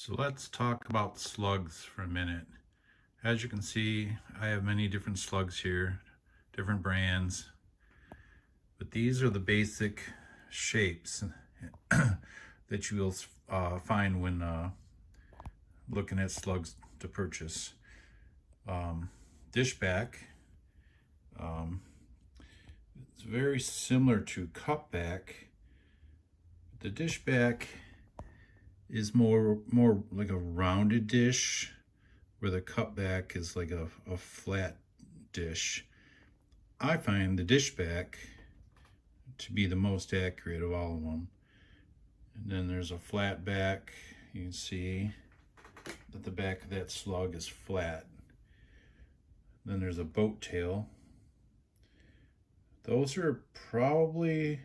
So let's talk about slugs for a minute. As you can see, I have many different slugs here, different brands, but these are the basic shapes that you will find when looking at slugs to purchase. Dishback, it's very similar to cutback. The dishback is more like a rounded dish, where the cutback is like a flat dish. I find the dishback to be the most accurate of all of them. And then there's a flat back. You can see that the back of that slug is flat. Then there's a boat tail. Those are probably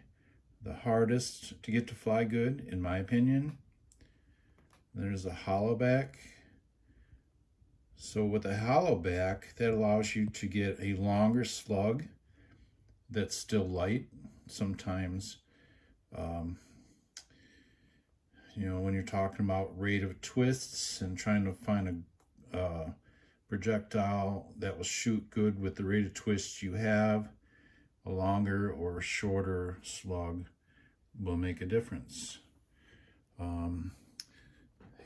the hardest to get to fly good, in my opinion. There's a hollow back. So with a hollow back, that allows you to get a longer slug that's still light. Sometimes, when you're talking about rate of twists and trying to find a projectile that will shoot good with the rate of twists you have, a longer or shorter slug will make a difference.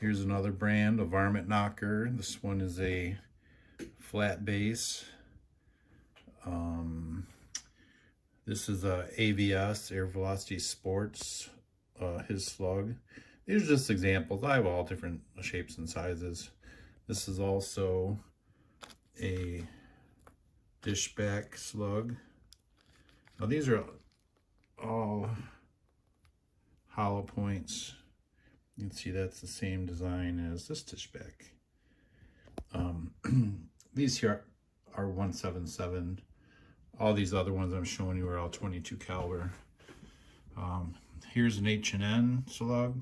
Here's another brand, a varmint knocker. This one is a flat base. This is a AVS, Air Velocity Sports, his slug. These are just examples. I have all different shapes and sizes. This is also a dishback slug. Now these are all hollow points. You can see that's the same design as this dishback. These here are 177. All these other ones I'm showing you are all 22 caliber. Here's an H&N slug.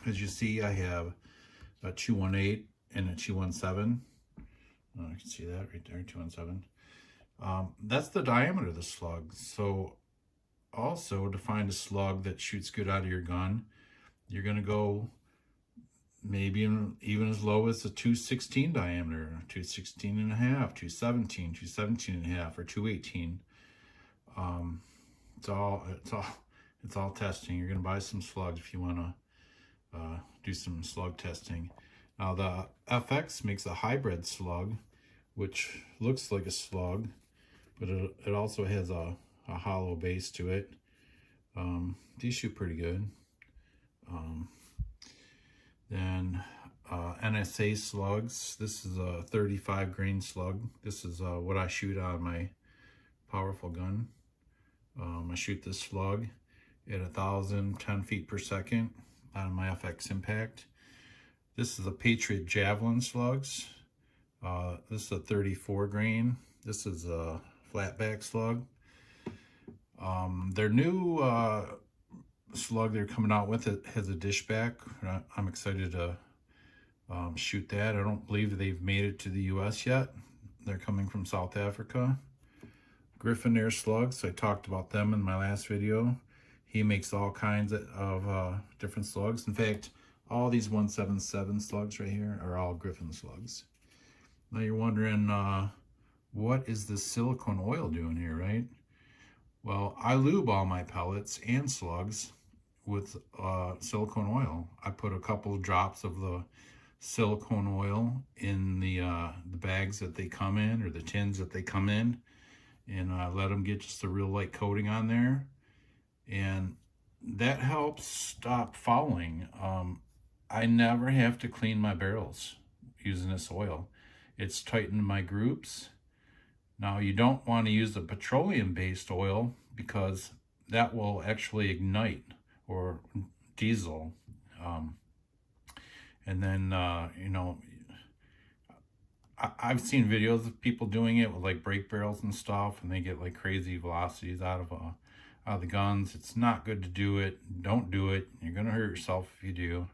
As you see, I have a 218 and a 217. You can see that right there, 217. That's the diameter of the slug. So also, to find a slug that shoots good out of your gun, you're going to go maybe even as low as a 216 diameter, 216 and a half, 217, 217 and a half, or 218. It's all testing. You're going to buy some slugs if you want to do some slug testing. Now the FX makes a hybrid slug, which looks like a slug, but it also has a hollow base to it. These shoot pretty good. Then NSA slugs. This is a 35 grain slug. This is what I shoot out of my powerful gun. I shoot this slug at 1,010 feet per second out of my FX Impact. This is a Patriot Javelin slugs. This is a 34 grain. This is a flatback slug. Their new slug they're coming out with, it has a dishback. I'm excited to shoot that. I don't believe they've made it to the US yet. They're coming from South Africa. Griffin Air slugs, I talked about them in my last video. He makes all kinds of different slugs. In fact, all these 177 slugs right here are all Griffin slugs. Now you're wondering, what is this silicone oil doing here, right? Well, I lube all my pellets and slugs with silicone oil. I put a couple of drops of the silicone oil in the bags that they come in, or the tins that they come in, and let them get just a real light coating on there, and that helps stop fouling. I never have to clean my barrels using this oil. It's tightened my groups. Now you don't want to use the petroleum-based oil because that will actually ignite, or diesel. And then, I've seen videos of people doing it with like brake barrels and stuff, and they get like crazy velocities out of the guns. It's not good to do it. Don't do it. You're gonna hurt yourself if you do.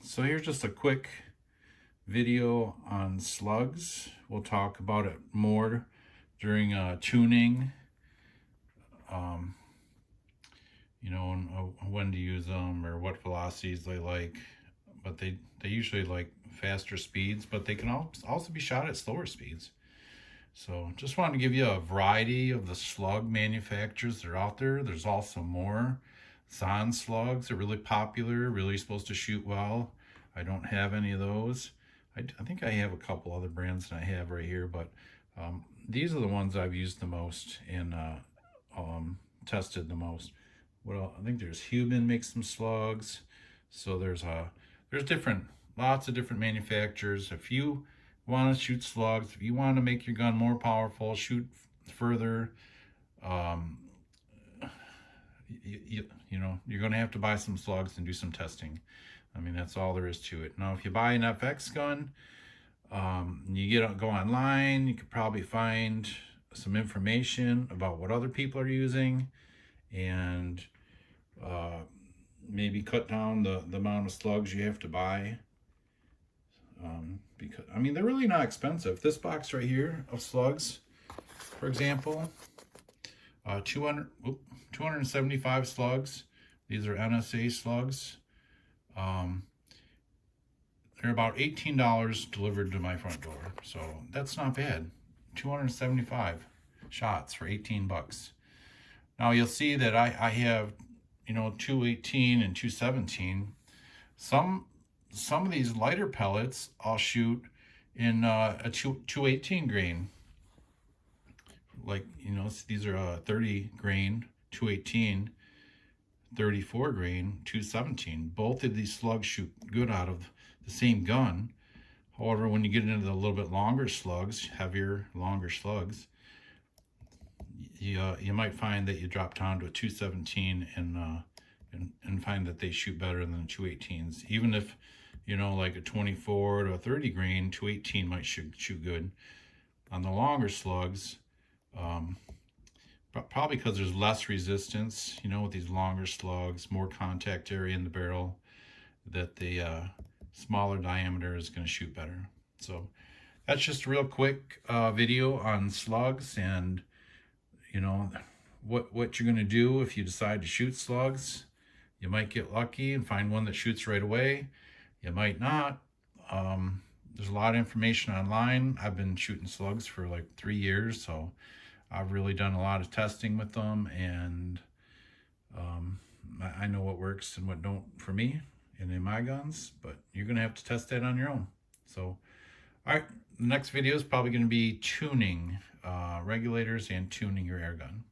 So here's just a quick video on slugs. We'll talk about it more during tuning. you know, and when to use them or what velocities they like. But they usually like faster speeds, but they can also be shot at slower speeds. So just wanted to give you a variety of the slug manufacturers that are out there. There's also more. Zahn slugs are really popular, really supposed to shoot well. I don't have any of those. I think I have a couple other brands that I have right here, but these are the ones I've used the most and tested the most. Well, I think there's Human makes some slugs. So there's lots of different manufacturers. If you want to shoot slugs, if you want to make your gun more powerful, shoot further, you know, you're going to have to buy some slugs and do some testing. I mean, that's all there is to it. Now, if you buy an FX gun, you go online, you could probably find some information about what other people are using, and maybe cut down the amount of slugs you have to buy. Because, I mean, they're really not expensive. This box right here of slugs, for example, 275 slugs. These are NSA slugs. They're about $18 delivered to my front door. So that's not bad. 275 shots for 18 bucks. Now you'll see that I have, you know, 218 and 217. Some of these lighter pellets I'll shoot in a 218 grain. Like, you know, these are 30 grain 218, 34 grain 217. Both of these slugs shoot good out of the same gun. However, when you get into the little bit longer slugs, heavier, longer slugs, you might find that you drop down to a 217 and find that they shoot better than the 218s. Even if, you know, like a 24 to a 30 grain, 218 might shoot good. On the longer slugs, probably because there's less resistance, you know, with these longer slugs, more contact area in the barrel, that the smaller diameter is going to shoot better. So that's just a real quick video on slugs, and you know what you're going to do if you decide to shoot slugs. You might get lucky and find one that shoots right away. You might not. There's a lot of information online. I've been shooting slugs for like 3 years, so I've really done a lot of testing with them, and I know what works and what don't for me and in my guns, but you're going to have to test that on your own. So, all right, the next video is probably going to be tuning regulators and tuning your air gun.